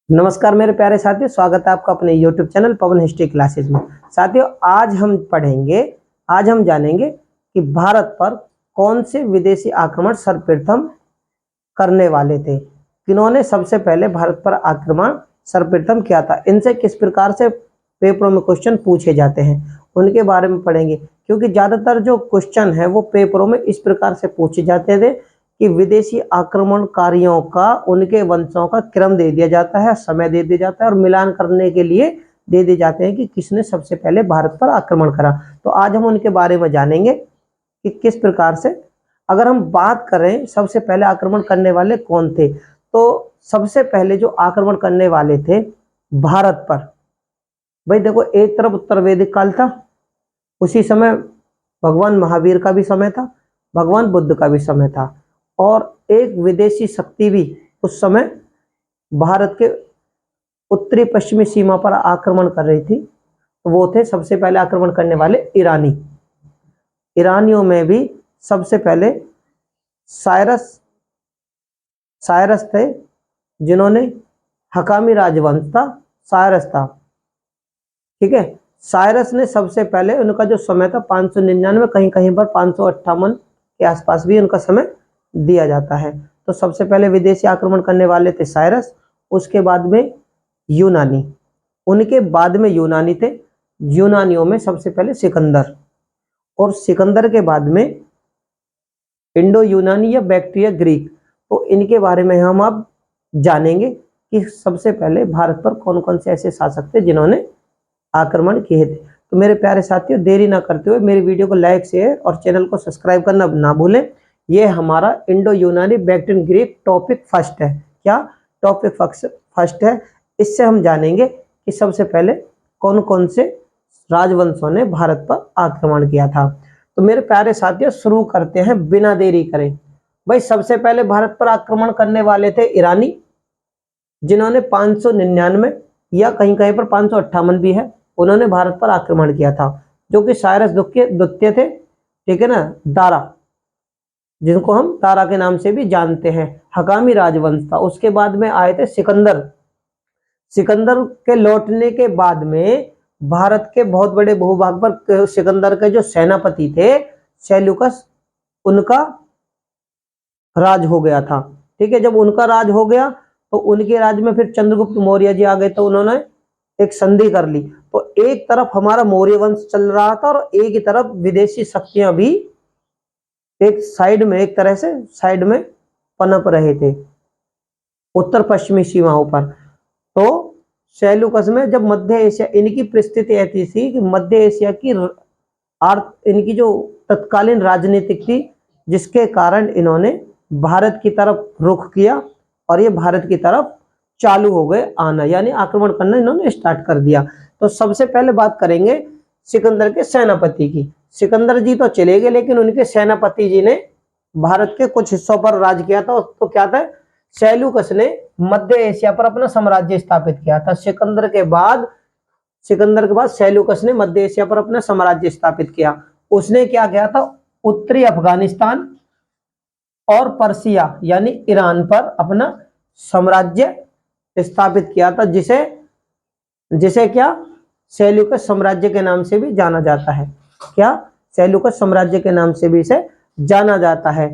नमस्कार मेरे प्यारे साथियों, स्वागत है आपका अपने YouTube चैनल पवन हिस्ट्री क्लासेस में। साथियों, आज हम जानेंगे कि भारत पर कौन से विदेशी आक्रमण सर्वप्रथम करने वाले थे। किन्होंने सबसे पहले भारत पर आक्रमण सर्वप्रथम किया था। इनसे किस प्रकार से पेपरों में क्वेश्चन पूछे जाते हैं उनके बारे में पढ़ेंगे, क्योंकि ज़्यादातर जो क्वेश्चन है वो पेपरों में इस प्रकार से पूछे जाते थे कि विदेशी आक्रमणकारियों का, उनके वंशों का क्रम दे दिया जाता है, समय दे दिया जाता है और मिलान करने के लिए दे दिए जाते हैं कि किसने सबसे पहले भारत पर आक्रमण करा। तो आज हम उनके बारे में जानेंगे कि किस प्रकार से। अगर हम बात करें सबसे पहले आक्रमण करने वाले कौन थे, तो सबसे पहले जो आक्रमण करने वाले थे भारत पर, भाई देखो, एक तरफ उत्तर वैदिक काल था, उसी समय भगवान महावीर का भी समय था, भगवान बुद्ध का भी समय था, और एक विदेशी शक्ति भी उस समय भारत के उत्तरी पश्चिमी सीमा पर आक्रमण कर रही थी। तो वो थे सबसे पहले आक्रमण करने वाले ईरानी। ईरानियों में भी सबसे पहले सायरस थे, जिन्होंने हकामी राजवंश था, सायरस था। ठीक है, सायरस ने सबसे पहले, उनका जो समय था 599, कहीं कहीं पर 558 के आसपास भी उनका समय दिया जाता है। तो सबसे पहले विदेशी आक्रमण करने वाले थे सायरस, उसके बाद में यूनानी, उनके बाद में यूनानी थे। यूनानियों में सबसे पहले सिकंदर, और सिकंदर के बाद में इंडो यूनानी या बैक्ट्रिया ग्रीक। तो इनके बारे में हम अब जानेंगे कि सबसे पहले भारत पर कौन कौन से ऐसे शासक थे जिन्होंने आक्रमण किए थे। तो मेरे प्यारे साथियों, देरी ना करते हुए मेरी वीडियो को लाइक, शेयर और चैनल को सब्सक्राइब करना ना भूलें। ये हमारा इंडो यूनानी बैक्ट्रियन ग्रीक टॉपिक फर्स्ट है। क्या टॉपिक फर्स्ट है? इससे हम जानेंगे कि सबसे पहले कौन कौन से राजवंशों ने भारत पर आक्रमण किया था। तो मेरे प्यारे साथियों, शुरू करते हैं बिना देरी करें। भाई, सबसे पहले भारत पर आक्रमण करने वाले थे ईरानी, जिन्होंने 599 या कहीं कहीं पर 558 भी है, उन्होंने भारत पर आक्रमण किया था, जो कि सायरस द्वितीय थे। ठीक है ना, दारा, जिनको हम दारा के नाम से भी जानते हैं, हकामी राजवंश था। उसके बाद में आए थे सिकंदर। सिकंदर के लौटने के बाद में भारत के बहुत बड़े भूभाग पर सिकंदर के जो सेनापति थे सेल्यूकस, उनका राज हो गया था। ठीक है, जब उनका राज हो गया तो उनके राज में फिर चंद्रगुप्त मौर्य जी आ गए, तो उन्होंने एक संधि कर ली। तो एक तरफ हमारा मौर्य वंश चल रहा था और एक ही तरफ विदेशी शक्तियां भी एक साइड में, एक तरह से साइड में पनप रहे थे उत्तर पश्चिमी सीमाओं पर। तो सेल्यूकस में जब मध्य एशिया, इनकी परिस्थिति ऐसी थी कि मध्य एशिया की इनकी जो तत्कालीन राजनीतिक थी, जिसके कारण इन्होंने भारत की तरफ रुख किया और ये भारत की तरफ चालू हो गए आना, यानी आक्रमण करना इन्होंने स्टार्ट कर दिया। तो सबसे पहले बात करेंगे सिकंदर के सेनापति की। सिकंदर जी तो चले गए, लेकिन उनके सेनापति जी ने भारत के कुछ हिस्सों पर राज किया था। तो क्या था, सेल्यूकस ने मध्य एशिया पर अपना साम्राज्य स्थापित किया था। सिकंदर के बाद सेल्यूकस ने मध्य एशिया पर अपना साम्राज्य स्थापित किया। उसने क्या किया था, उत्तरी अफगानिस्तान और पर्सिया यानी ईरान पर अपना साम्राज्य स्थापित किया था, जिसे जिसे क्या, सेल्यूकस साम्राज्य के नाम से भी जाना जाता है। क्या, सेल्यूकस साम्राज्य के नाम से भी इसे जाना जाता है।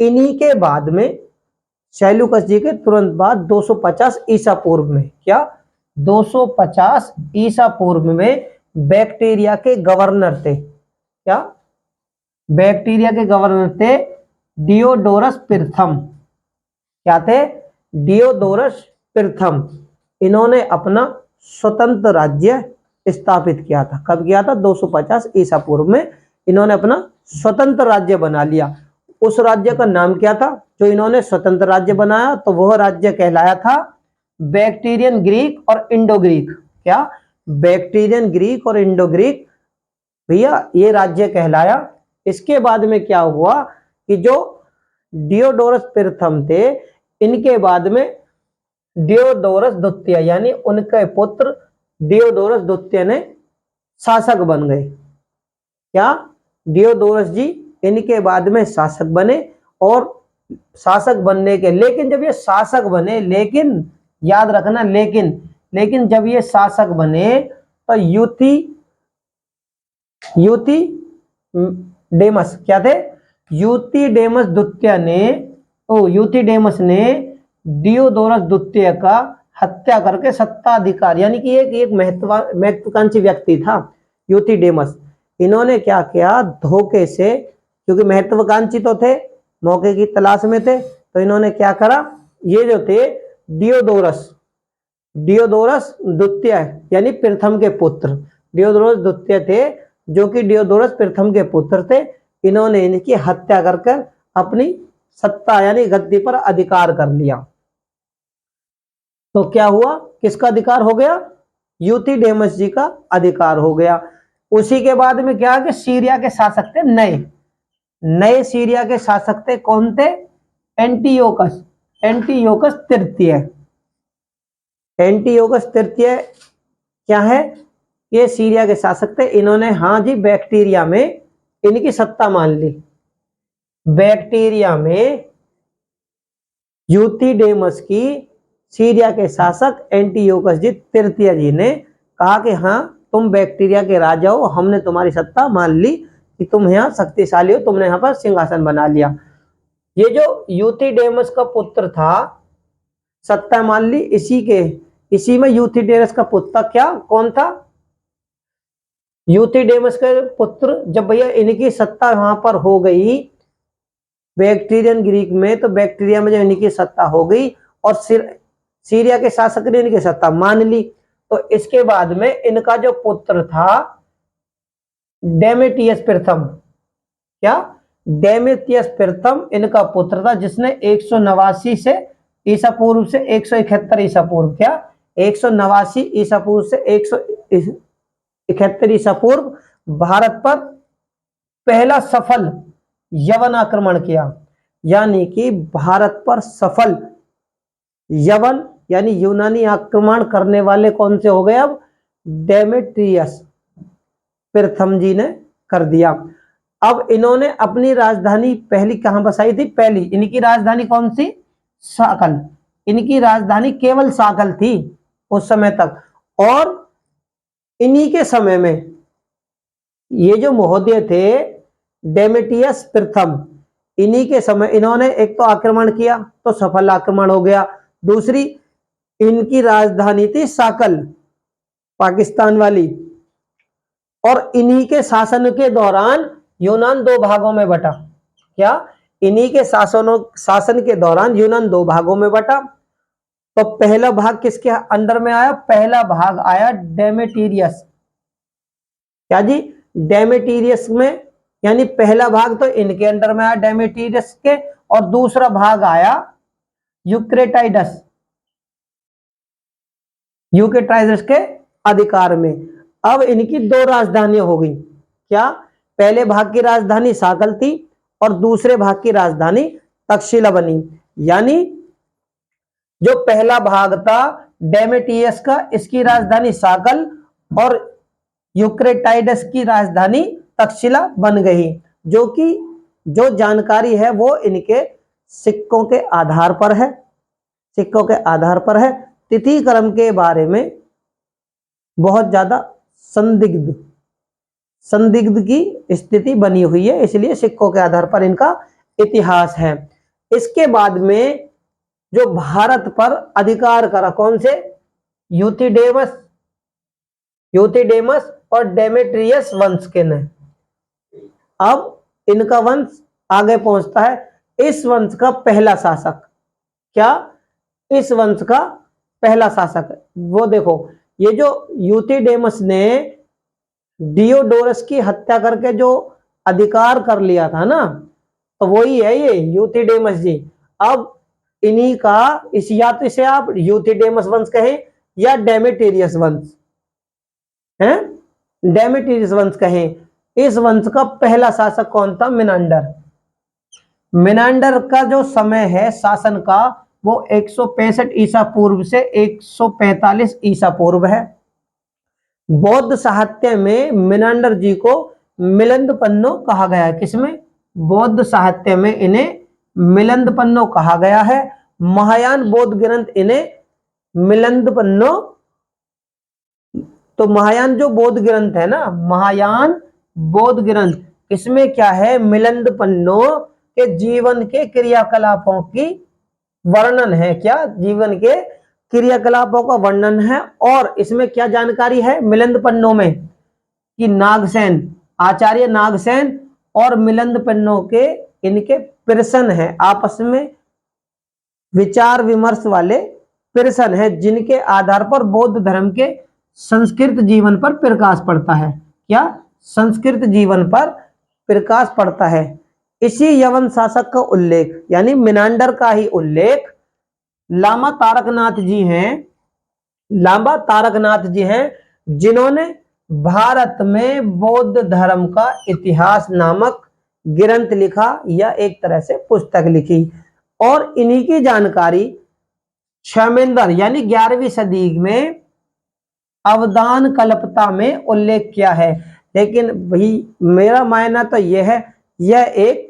इन्हीं के बाद में, सेल्यूकस जी के तुरंत बाद 250 ईसा पूर्व में, क्या 250 ईसा पूर्व में बैक्टीरिया के गवर्नर थे। क्या, बैक्टीरिया के गवर्नर थे डियोडोरस प्रथम। क्या थे? डियोडोरस प्रथम। इन्होंने अपना स्वतंत्र राज्य स्थापित किया था। कब किया था? 250 ईसा पूर्व में इन्होंने अपना स्वतंत्र राज्य बना लिया। उस राज्य का नाम क्या था जो इन्होंने स्वतंत्र राज्य बनाया? तो वह राज्य कहलाया था बैक्टीरियन ग्रीक और इंडो ग्रीक। क्या, बैक्टीरियन ग्रीक और इंडो ग्रीक, भैया ये राज्य कहलाया। इसके बाद में क्या हुआ कि जो डियोडोरस प्रथम थे, इनके बाद में डियोडोरस द्वितीय यानी उनके पुत्र डियोडोरस द्वितीय ने शासक बन गए। क्या, डियोडोरस जी इनके बाद में शासक बने। और शासक बनने के, लेकिन जब ये शासक बने, लेकिन याद रखना। लेकिन जब ये शासक बने तो यूथिडेमस क्या थे? यूथिडेमस ने डियोडोरस द्वितीय का हत्या करके सत्ताधिकार, यानी कि एक महत्वाकांक्षी व्यक्ति था यूथिडेमस। इन्होंने क्या किया, धोखे से, क्योंकि महत्वाकांक्षी तो थे, मौके की तलाश में थे, तो इन्होंने क्या करा, ये जो थे डियोडोरस द्वितीय यानी प्रथम के पुत्र, डियोडोरस द्वितीय थे जो कि डियोडोरस प्रथम के पुत्र थे। इन्होंने इनकी हत्या कर अपनी सत्ता यानी गद्दी पर अधिकार कर लिया। तो क्या हुआ, किसका अधिकार हो गया? यूथिडेमस जी का अधिकार हो गया। उसी के बाद में क्या कि सीरिया के शासक थे नए सीरिया के शासक थे, कौन थे? एंटियोकस तृतीय क्या है? ये सीरिया के शासक थे। इन्होंने हाँ जी बैक्टीरिया में इनकी सत्ता मान ली। बैक्टीरिया में यूथिडेमस की सीरिया के शासक एंटियोकस जी तृतीय जी ने कहा कि हाँ तुम बैक्टीरिया के राजा हो, हमने तुम्हारी सत्ता मान ली कि तुम यहाँ शक्तिशाली हो, तुमने यहाँ पर सिंहासन बना लिया। ये जो यूथिडेमस का पुत्र था, सत्ता मान ली इसी में यूथिडेमस का पुत्र क्या कौन था? यूथिडेमस के पुत्र, जब भैया इनकी सत्ता वहां पर हो गई बैक्टीरियन ग्रीक में, तो बैक्टीरिया में जब इनकी सत्ता हो गई और सीरिया के शासक ने इनकी सत्ता मान ली, तो इसके बाद में इनका जो पुत्र था डेमेटियस प्रथम, क्या? डेमेटियस प्रथम इनका पुत्र था, जिसने 189 से ईसा पूर्व से 171 ईसा पूर्व, क्या 189 ईसा पूर्व से 171 ईसा पूर्व भारत पर पहला सफल यवन आक्रमण किया। यानी कि भारत पर सफल यवन यानी यूनानी आक्रमण करने वाले कौन से हो गए? अब डेमेट्रियस प्रथम जी ने कर दिया। अब इन्होंने अपनी राजधानी पहली कहां बसाई थी? पहली इनकी राजधानी कौन सी? साकल। इनकी राजधानी केवल साकल थी उस समय तक। और इन्हीं के समय में ये जो महोदय थे डेमेटियस प्रथम, इन्हीं के समय इन्होंने एक तो आक्रमण किया तो सफल आक्रमण हो गया, दूसरी इनकी राजधानी थी साकल पाकिस्तान वाली, और इन्हीं के शासन के दौरान यूनान दो भागों में बटा। क्या? इन्हीं के शासन के दौरान यूनान दो भागों में बटा। तो पहला भाग किसके अंडर में आया? पहला भाग आया डेमेटिरियस, क्या जी? डेमेटिरियस में, यानी पहला भाग तो इनके अंडर में आया डेमेटिरियस के, और दूसरा भाग आया यूक्रेटाइडस के अधिकार में। अब इनकी दो राजधानियां हो गई। क्या? पहले भाग की राजधानी साकल थी और दूसरे भाग की राजधानी तक्षशिला बनी। यानी जो पहला भाग था डेमेटियस का, इसकी राजधानी साकल और यूक्रेटाइडस की राजधानी तक्षशिला बन गई। जो कि जो जानकारी है वो इनके सिक्कों के आधार पर है, तिथि क्रम के बारे में बहुत ज्यादा संदिग्ध की स्थिति बनी हुई है, इसलिए सिक्कों के आधार पर इनका इतिहास है। इसके बाद में जो भारत पर अधिकार करा कौन से? यूथिडेमस और डेमेट्रियस वंश के ने। अब इनका वंश आगे पहुंचता है। इस वंश का पहला शासक, क्या? इस वंश का पहला शासक वो देखो, ये जो यूथिडेमस ने डियोडोरस की हत्या करके जो अधिकार कर लिया था ना, तो वही है ये यूथिडेमस जी। अब इन्हीं का या तो इसे आप यूथिडेमस वंश कहें या डेमेटिरियस वंश है, डेमेटिरियस वंश कहें। इस वंश का पहला शासक कौन था? मिनांडर का जो समय है शासन का वो 165 ईसा पूर्व से 145 ईसा पूर्व है। बौद्ध साहित्य में मिनांडर जी को मिलिंदपन्नो कहा गया है। किसमें? बौद्ध साहित्य में इन्हें मिलिंदपन्नो कहा गया है। महायान बौद्ध ग्रंथ इन्हें मिलिंद पन्नो। तो महायान जो बौद्ध ग्रंथ है ना, महायान बौद्ध ग्रंथ, इसमें क्या है, मिलिंद पन्नो के जीवन के क्रियाकलापों की वर्णन है। क्या, जीवन के क्रियाकलापों का वर्णन है। और इसमें क्या जानकारी है मिलिंद पन्नो में, कि नागसेन, आचार्य नागसेन और मिलिंद पन्नो के इनके प्रश्न है, आपस में विचार विमर्श वाले प्रश्न है, जिनके आधार पर बौद्ध धर्म के संस्कृत जीवन पर प्रकाश पड़ता है। क्या, संस्कृत जीवन पर प्रकाश पड़ता है। इसी यवन शासक का उल्लेख, यानी मिनांडर का ही उल्लेख लामा तारकनाथ जी हैं, लामा तारकनाथ जी हैं, जिन्होंने भारत में बौद्ध धर्म का इतिहास नामक ग्रंथ लिखा, या एक तरह से पुस्तक लिखी। और इन्हीं की जानकारी क्षेमेंद्र यानी 11वीं सदी में अवदान कल्पता में उल्लेख किया है। लेकिन भाई मेरा मानना तो यह है, यह एक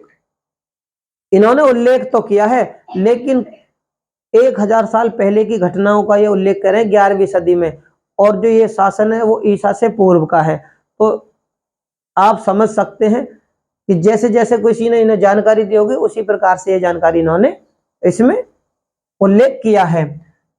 इन्होंने उल्लेख तो किया है, लेकिन 1000 साल पहले की घटनाओं का यह उल्लेख करें 11वीं सदी में, और जो ये शासन है वो ईसा से पूर्व का है। तो आप समझ सकते हैं कि जैसे जैसे किसी ने इन्हें जानकारी दी होगी, उसी प्रकार से ये जानकारी इन्होंने इसमें उल्लेख किया है।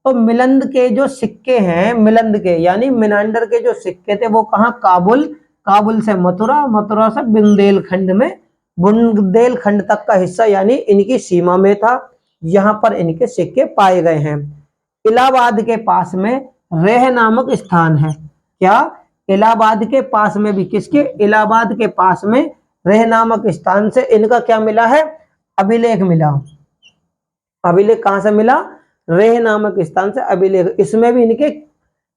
तो मिलिंद के जो सिक्के हैं, मिलिंद के यानी मिनांडर के जो सिक्के थे, वो कहाँ, काबुल, काबुल से मथुरा, मथुरा से बुंदेलखंड में, बुंदेलखंड तक का हिस्सा यानी इनकी सीमा में था। यहाँ पर इनके सिक्के पाए गए हैं। इलाहाबाद के पास में रेह नामक स्थान है। क्या, इलाहाबाद के पास में भी, किसके, इलाहाबाद के पास में रेह नामक स्थान से इनका क्या मिला है, अभिलेख मिला। अभिलेख कहां से मिला, रेह नामक स्थान से अभिलेख। इसमें भी इनके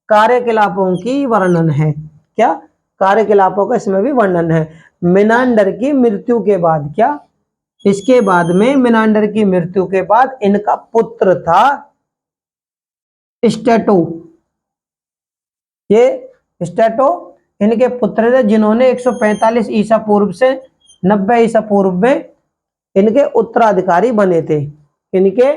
कार्यकलापों की वर्णन है। क्या, कार्यकलापों का इसमें भी वर्णन है। मिनांडर की मृत्यु के बाद, क्या, इसके बाद में मिनांडर की मृत्यु के बाद इनका पुत्र था स्टेटो। ये स्टेटो इनके पुत्र थे, जिन्होंने 145 ईसा पूर्व से 90 ईसा पूर्व में इनके उत्तराधिकारी बने थे। इनके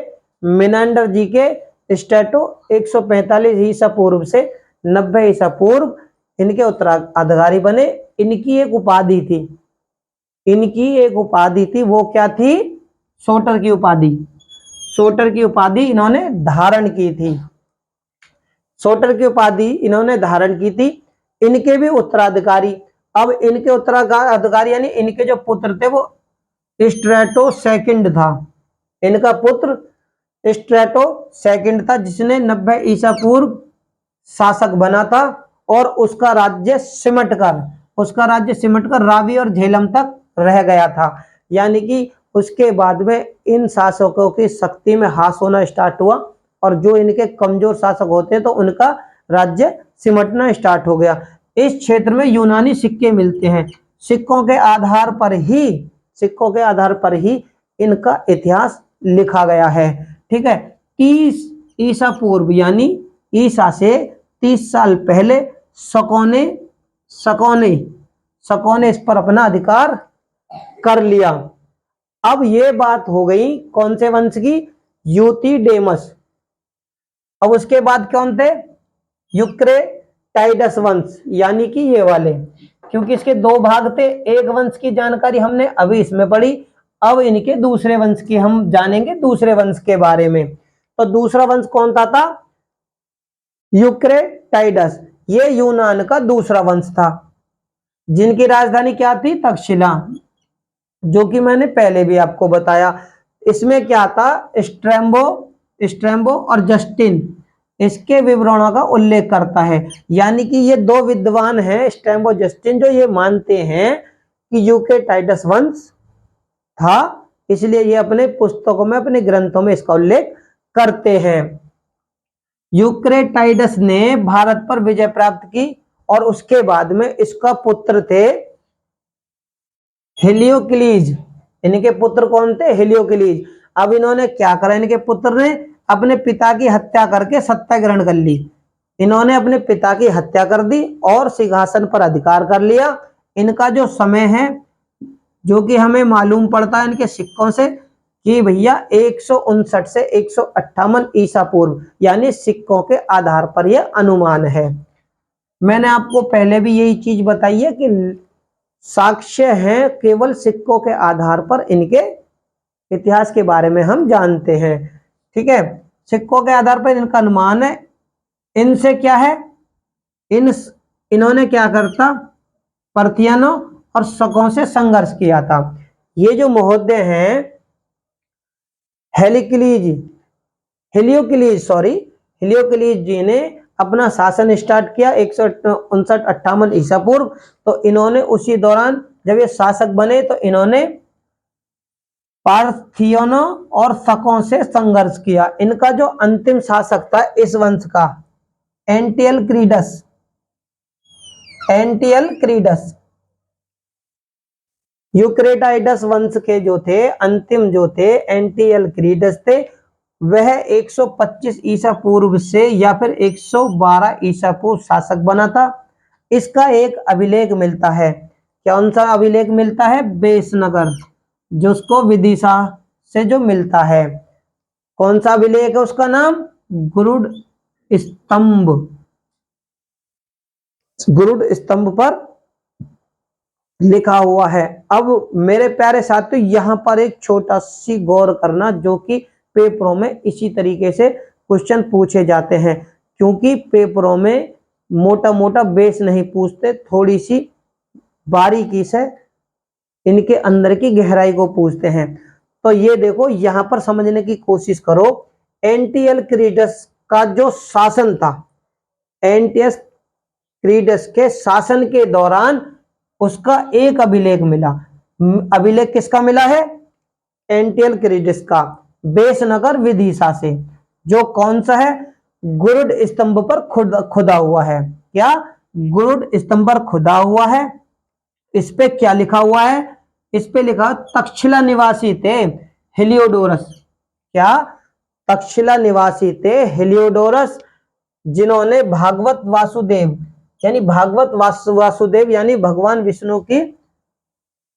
मिनांडर जी के स्टेटो 145 ईसा पूर्व से 90 ईसा पूर्व इनके उत्तराधिकारी बने। इनकी एक उपाधि थी, इनकी एक उपाधि थी, वो क्या थी, सोटर की उपाधि। सोटर की उपाधि इन्होंने धारण की थी, सोटर की उपाधि इन्होंने धारण की थी। इनके भी उत्तराधिकारी, अब इनके उत्तराधिकारी यानी इनके जो पुत्र थे वो स्ट्रेटो सेकंड था। इनका पुत्र स्ट्रेटो सेकंड था, जिसने 90 ईसा पूर्व शासक बना था, और उसका राज्य सिमट कर रावी और झेलम तक रह गया था। यानी कि उसके बाद में इन शासकों की शक्ति में हास होना स्टार्ट हुआ, और जो इनके कमजोर शासक होते हैं तो उनका राज्य सिमटना स्टार्ट हो गया। इस क्षेत्र में यूनानी सिक्के मिलते हैं। सिक्कों के आधार पर ही इनका इतिहास लिखा गया है। ठीक है, 30 ईसा पूर्व यानी ईसा से 30 साल पहले शकों ने इस पर अपना अधिकार कर लिया। अब ये बात हो गई कौन से वंश की, यूथिडेमस। अब उसके बाद कौन थे, यूक्रेटाइडस वंश, यानी कि ये वाले, क्योंकि इसके दो भाग थे। एक वंश की जानकारी हमने अभी इसमें पढ़ी, अब इनके दूसरे वंश की हम जानेंगे, दूसरे वंश के बारे में। तो दूसरा वंश कौन था यूक्रेटाइडस। ये यूनान का दूसरा वंश था, जिनकी राजधानी क्या थी, तक्षशिला, जो कि मैंने पहले भी आपको बताया। इसमें क्या था, स्ट्रैम्बो और जस्टिन इसके विवरणों का उल्लेख करता है। यानी कि ये दो विद्वान हैं, स्ट्रैम्बो जस्टिन, जो ये मानते हैं कि यूक्रेटाइडस वंश था, इसलिए ये अपने पुस्तकों में, अपने ग्रंथों में इसका उल्लेख करते हैं। यूक्रेटाइडस ने भारत पर विजय प्राप्त की, और उसके बाद में इसका पुत्र थे हेलियोक्लीज। इनके पुत्र कौन थे, हेलियोक्लीज। अब इन्होंने क्या करा, इनके पुत्र ने अपने पिता की हत्या करके सत्ता ग्रहण कर ली। इन्होंने अपने पिता की हत्या कर दी और सिंहासन पर अधिकार कर लिया। इनका जो समय है, जो कि हमें मालूम पड़ता है इनके सिक्कों से, कि भैया 159 से 158 ईसा पूर्व, यानी सिक्कों के आधार पर यह अनुमान है। मैंने आपको पहले भी यही चीज बताई है कि साक्ष्य हैं केवल सिक्कों के आधार पर, इनके इतिहास के बारे में हम जानते हैं। ठीक है, सिक्कों के आधार पर इनका अनुमान है। इनसे क्या है, इन्होंने क्या करता, पर्थियनों और शकों से संघर्ष किया था। ये जो महोदय हैं हिलियोक्लीज जी ने अपना शासन स्टार्ट किया 159-58 ईसा पूर्व। तो इन्होंने उसी दौरान जब ये शासक बने तो इन्होंने पार्थियनों और शकों से संघर्ष किया। इनका जो अंतिम शासक था इस वंश का, एंटियल क्रीडस यूक्रेटाइडस वंश के जो थे अंतिम जो थे एंटियल क्रीडस थे, वह 125 ईसा पूर्व से या फिर 112 ईसा पूर्व शासक बना था। इसका एक अभिलेख मिलता है, कौन सा अभिलेख मिलता है, बेसनगर, जिसको विदिशा से जो मिलता है। कौन सा अभिलेख है, उसका नाम गुरुड़ स्तंभ पर लिखा हुआ है। अब मेरे प्यारे साथियों, यहां पर एक छोटा सी गौर करना, जो कि पेपरों में इसी तरीके से क्वेश्चन पूछे जाते हैं, क्योंकि पेपरों में मोटा मोटा बेस नहीं पूछते, थोड़ी सी बारीकी से इनके अंदर की गहराई को पूछते हैं। तो ये देखो, यहां पर समझने की कोशिश करो। एंटियल क्रीडस का जो शासन था, एंटियस क्रीडस के शासन के दौरान उसका एक अभिलेख मिला। अभिलेख किसका मिला है, एंटियल क्रीडस का, बेसनगर विदिशा से, जो कौन सा है, गुरुड़ स्तंभ पर खुदा हुआ है। क्या, गुरुड़ स्तंभ पर खुदा हुआ है। इस पे क्या लिखा हुआ है, इस पे लिखा तक्षशिला निवासी थे हेलियोडोरस। क्या, तक्षशिला निवासी थे हेलियोडोरस, जिन्होंने भागवत वासुदेव यानी भगवान विष्णु की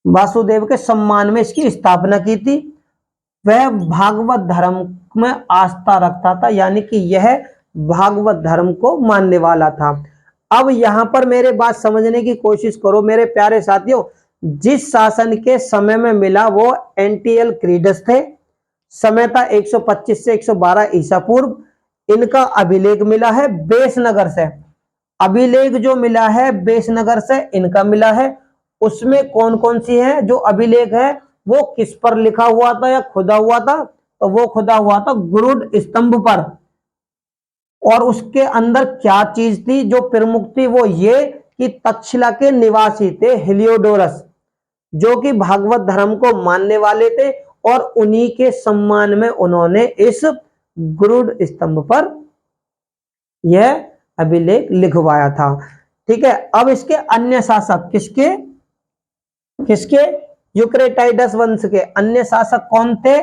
वासुदेव के सम्मान में इसकी स्थापना की थी। वह भागवत धर्म में आस्था रखता था, यानी कि यह भागवत धर्म को मानने वाला था। अब यहां पर मेरे बात समझने की कोशिश करो मेरे प्यारे साथियों। जिस शासन के समय में मिला वो एंटियल क्रीडस थे, समय था 125 से 112 ईसा पूर्व। इनका अभिलेख मिला है बेसनगर से, अभिलेख जो मिला है बेसनगर से इनका मिला है। उसमें कौन कौन सी है जो अभिलेख है, वो किस पर लिखा हुआ था या खुदा हुआ था, तो वो खुदा हुआ था गुरुड़ स्तंभ पर। और उसके अंदर क्या चीज थी जो प्रमुख थी, वो ये कि तक्षशिला के निवासी थे हेलियोडोरस, जो कि भागवत धर्म को मानने वाले थे, और उन्हीं के सम्मान में उन्होंने इस गुरुड़ स्तंभ पर यह अभिलेख लिखवाया था। ठीक है, अब इसके अन्य शासक किसके यूक्रेटाइडस वंश के अन्य शासक कौन थे,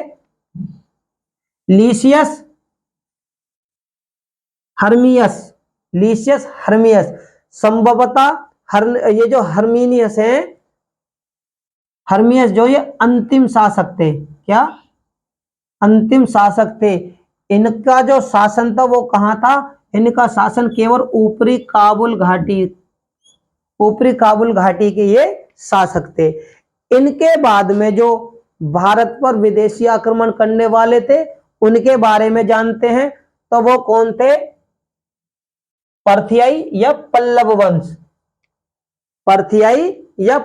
लीसियस हर्मियस, संभवतः ये जो हर्मिनियस हैं, हर्मियस जो ये अंतिम शासक थे। क्या, अंतिम शासक थे। इनका जो शासन था वो कहां था, इनका शासन केवल ऊपरी काबुल घाटी के ये शासक थे। इनके बाद में जो भारत पर विदेशी आक्रमण करने वाले थे उनके बारे में जानते हैं, तो वो कौन थे, पर्थियाई या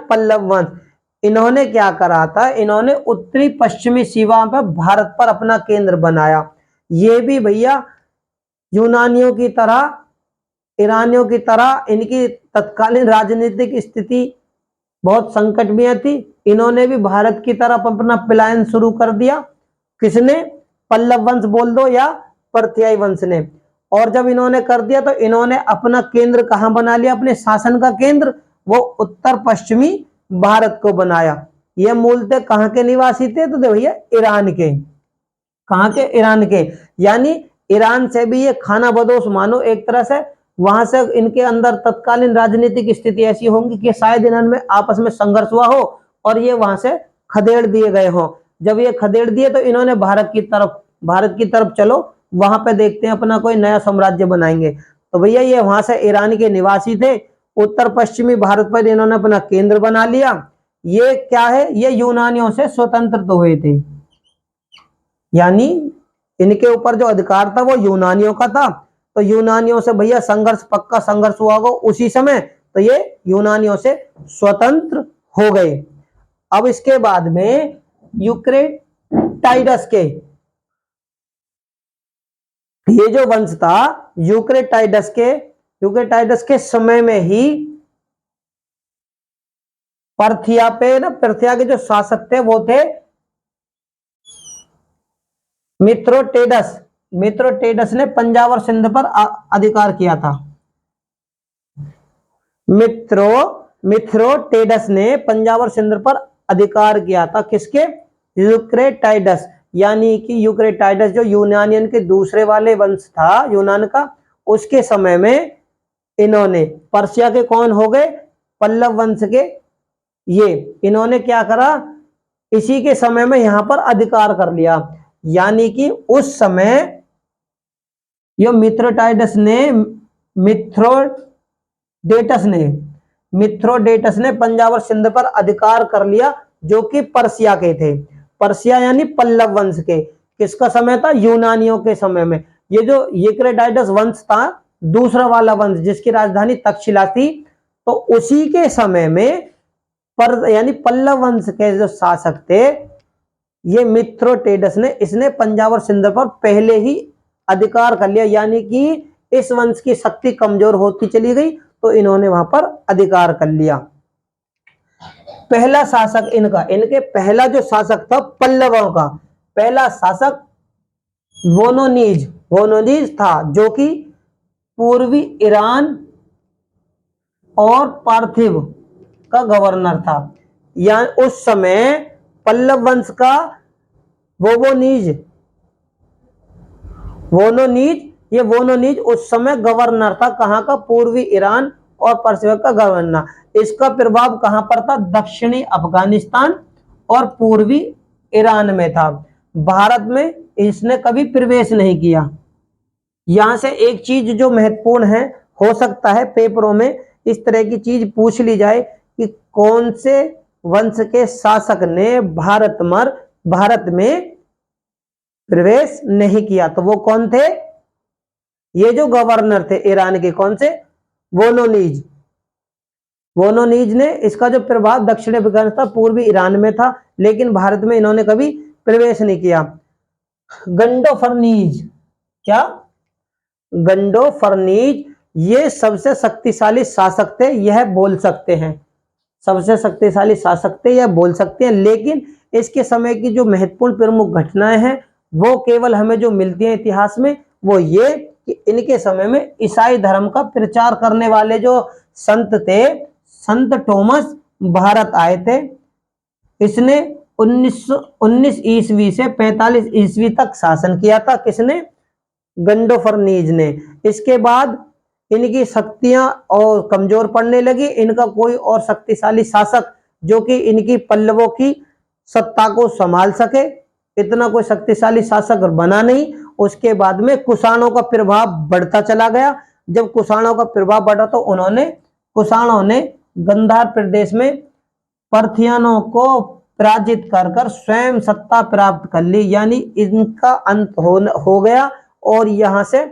पल्लव वंश। इन्होंने क्या करा था, इन्होंने उत्तरी पश्चिमी सीमा पर भारत पर अपना केंद्र बनाया। ये भी भैया यूनानियों की तरह, ईरानियों की तरह इनकी तत्कालीन राजनीतिक स्थिति बहुत संकट में थी। इन्होंने भी भारत की तरफ अपना पलायन शुरू कर दिया। किसने, पल्लव वंश बोल दो या पर्थियाई वंश ने। और जब इन्होंने कर दिया तो इन्होंने अपना केंद्र कहां बना लिया, अपने शासन का केंद्र वो उत्तर पश्चिमी भारत को बनाया। ये मूलतः कहां के निवासी थे, तो भैया ईरान के। कहां के, ईरान के। यानी ईरान से भी ये खाना बदोश मानो एक तरह से। वहां से इनके अंदर तत्कालीन राजनीतिक स्थिति ऐसी होंगी कि शायद इन्होंने आपस में संघर्ष हुआ हो और ये वहां से खदेड़ दिए गए हो। जब ये खदेड़ दिए तो इन्होंने भारत की तरफ चलो, वहां पे देखते हैं अपना कोई नया साम्राज्य बनाएंगे। तो भैया ये वहां से ईरान के निवासी थे, उत्तर पश्चिमी भारत पर इन्होंने अपना केंद्र बना लिया। ये क्या है, ये यूनानियों से स्वतंत्र तो हुए थे, यानी इनके ऊपर जो अधिकार था वो यूनानियों का था। तो यूनानियों से भैया संघर्ष, पक्का संघर्ष हुआ होगा उसी समय, तो ये यूनानियों से स्वतंत्र हो गए। अब इसके बाद में यूक्रेटाइडस के, ये जो वंश था यूक्रेटाइडस के समय में ही पर्थिया के जो शासक थे वो थे मित्रोटेडस ने पंजाब और सिंध पर अधिकार किया था। मित्रोटेडस ने पंजाब और सिंध पर अधिकार किया था, किसके, यूक्रेटाइडस, यानी कि यूक्रेटाइडस जो यूनानियन के दूसरे वाले वंश था यूनान का, उसके समय में इन्होंने, पर्शिया के कौन हो गए, पल्लव वंश के, ये इन्होंने क्या करा, इसी के समय में यहां पर अधिकार कर लिया। यानी कि उस समय ये मिथ्रोडेटस ने पंजाब और सिंध पर अधिकार कर लिया, जो कि पर्शिया के थे। पर्शिया यानी पल्लव वंश के, किसका समय था, यूनानियों के समय में। ये जो यूक्रेटाइडस वंश था, दूसरा वाला वंश जिसकी राजधानी तक्षशिला थी, तो उसी के समय में यानी पल्लव वंश के जो शासक थे ये मिथ्रोटेडस ने, इसने पंजाब और सिंध पर पहले ही अधिकार कर लिया। यानी कि इस वंश की शक्ति कमजोर होती चली गई, तो इन्होंने वहां पर अधिकार कर लिया। पहला शासक इनके पहला जो शासक था पल्लवों का, पहला शासक वोनोनीज था, जो कि पूर्वी ईरान और पार्थिव का गवर्नर था। या उस समय पल्लव वंश का वोनोनीज उस समय गवर्नर था, कहां का, पूर्वी ईरान और पर्शिया का गवर्नर। इसका प्रभाव कहां पर था, दक्षिणी अफगानिस्तान और पूर्वी ईरान में था। भारत में इसने कभी प्रवेश नहीं किया। यहां से एक चीज जो महत्वपूर्ण है, हो सकता है पेपरों में इस तरह की चीज पूछ ली जाए कि कौन से वंश के शासक ने भारत में प्रवेश नहीं किया, तो वो कौन थे, ये जो गवर्नर थे ईरान के, कौन से, वोनोनीज ने, इसका जो प्रभाव दक्षिण अफगानिस्तान पूर्वी ईरान में था, लेकिन भारत में इन्होंने कभी प्रवेश नहीं किया। गंडोफर्नीज ये सबसे शक्तिशाली शासक थे, यह बोल सकते हैं, सबसे शक्तिशाली शासक थे, यह बोल सकते हैं। लेकिन इसके समय की जो महत्वपूर्ण प्रमुख घटनाएं हैं वो केवल हमें जो मिलती हैं इतिहास में, वो ये कि इनके समय में ईसाई धर्म का प्रचार करने वाले जो संत थे, संत थॉमस भारत आए थे। इसने 1919 ईस्वी से 45 ईस्वी तक शासन किया था, किसने, गंडोफर्नीज ने। इसके बाद इनकी शक्तियां और कमजोर पड़ने लगी, इनका कोई और शक्तिशाली शासक जो कि इनकी पल्लवों की सत्ता को संभाल सके, इतना कोई शक्तिशाली शासक बना नहीं। उसके बाद में कुषाणों का प्रभाव बढ़ता चला गया। जब कुषाणों का प्रभाव बढ़ा तो कुषाणों ने गंधार प्रदेश में पर्थियानों को पराजित कर स्वयं सत्ता प्राप्त कर ली, यानी इनका अंत हो गया। और यहां से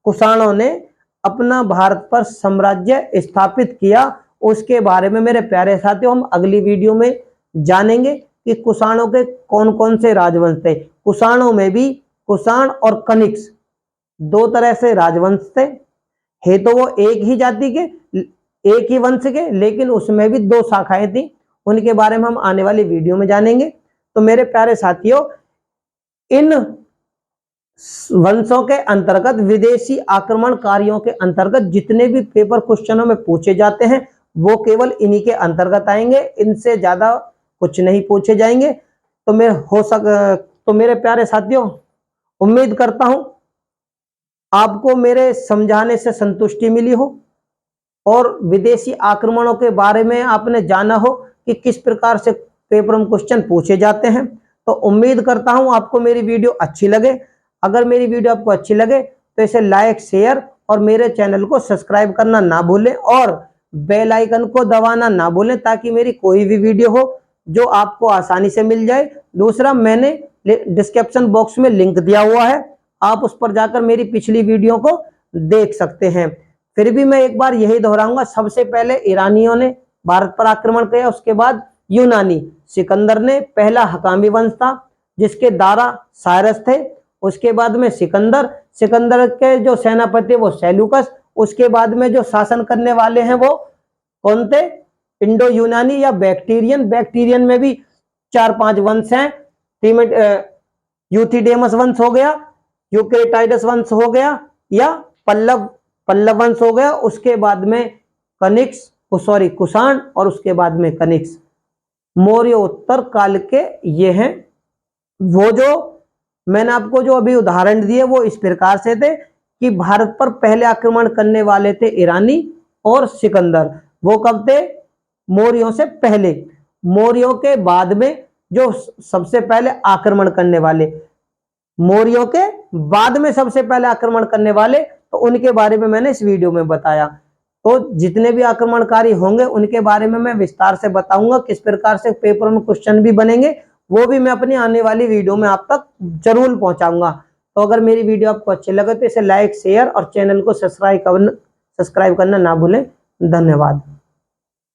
कुषाणों ने अपना भारत पर साम्राज्य स्थापित किया। उसके बारे में मेरे प्यारे साथियों हम अगली वीडियो में जानेंगे कि कुषाणों के कौन कौन से राजवंश थे। कुषाणों में भी कुषाण और कनिष्क दो तरह से राजवंश थे, है तो वो एक ही जाति के, एक ही वंश के, लेकिन उसमें भी दो शाखाएं थी। उनके बारे में हम आने वाली वीडियो में जानेंगे। तो मेरे प्यारे साथियों, इन वंशों के अंतर्गत, विदेशी आक्रमणकारियों के अंतर्गत जितने भी पेपर क्वेश्चनों में पूछे जाते हैं वो केवल इन्हीं के अंतर्गत आएंगे, इनसे ज्यादा कुछ नहीं पूछे जाएंगे। तो मेरे प्यारे साथियों, उम्मीद करता हूं आपको मेरे समझाने से संतुष्टि मिली हो और विदेशी आक्रमणों के बारे में आपने जाना हो कि किस प्रकार से पेपर में क्वेश्चन पूछे जाते हैं। तो उम्मीद करता हूं आपको मेरी वीडियो अच्छी लगे। अगर मेरी वीडियो आपको अच्छी लगे तो इसे लाइक, शेयर और मेरे चैनल को सब्सक्राइब करना ना भूलें और बेल आइकन को दबाना ना भूलें, ताकि मेरी कोई भी वीडियो हो जो आपको आसानी से मिल जाए। दूसरा, मैंने डिस्क्रिप्शन बॉक्स में लिंक दिया हुआ है, आप उस पर जाकर मेरी पिछली वीडियो को देख सकते हैं। फिर भी मैं एक बार यही दोहराऊंगा, सबसे पहले ईरानियों ने भारत पर आक्रमण किया, उसके बाद यूनानी, सिकंदर ने पहला हकामी वंश था जिसके दारा साइरस थे, उसके बाद में सिकंदर, सिकंदर के जो सेनापति वो सेल्यूकस, उसके बाद में जो शासन करने वाले हैं वो कौन थे, इंडो यूनानी या बैक्टीरियन। बैक्टीरियन में भी 4-5 वंश हैं, यूथिडेमस वंश हो गया, यूक्रेटाइडस वंश हो गया या पल्लव पल्लव वंश हो गया, उसके बाद में कनिक्स कुषाण और उसके बाद में कनिक्स। मौर्य उत्तर काल के ये हैं। वो जो मैंने आपको जो अभी उदाहरण दिए वो इस प्रकार से थे कि भारत पर पहले आक्रमण करने वाले थे ईरानी और सिकंदर। वो कब थे, मौर्यों से पहले। मौर्यों के बाद में जो सबसे पहले आक्रमण करने वाले, मौर्यों के बाद में सबसे पहले आक्रमण करने वाले, तो उनके बारे में मैंने इस वीडियो में बताया। तो जितने भी आक्रमणकारी होंगे उनके बारे में मैं विस्तार से बताऊंगा, किस प्रकार से पेपर में क्वेश्चन भी बनेंगे वो भी मैं अपनी आने वाली वीडियो में आप तक जरूर पहुंचाऊंगा। तो अगर मेरी वीडियो आपको अच्छी लगे तो इसे लाइक, शेयर और चैनल को सब्सक्राइब करना ना भूलें। धन्यवाद।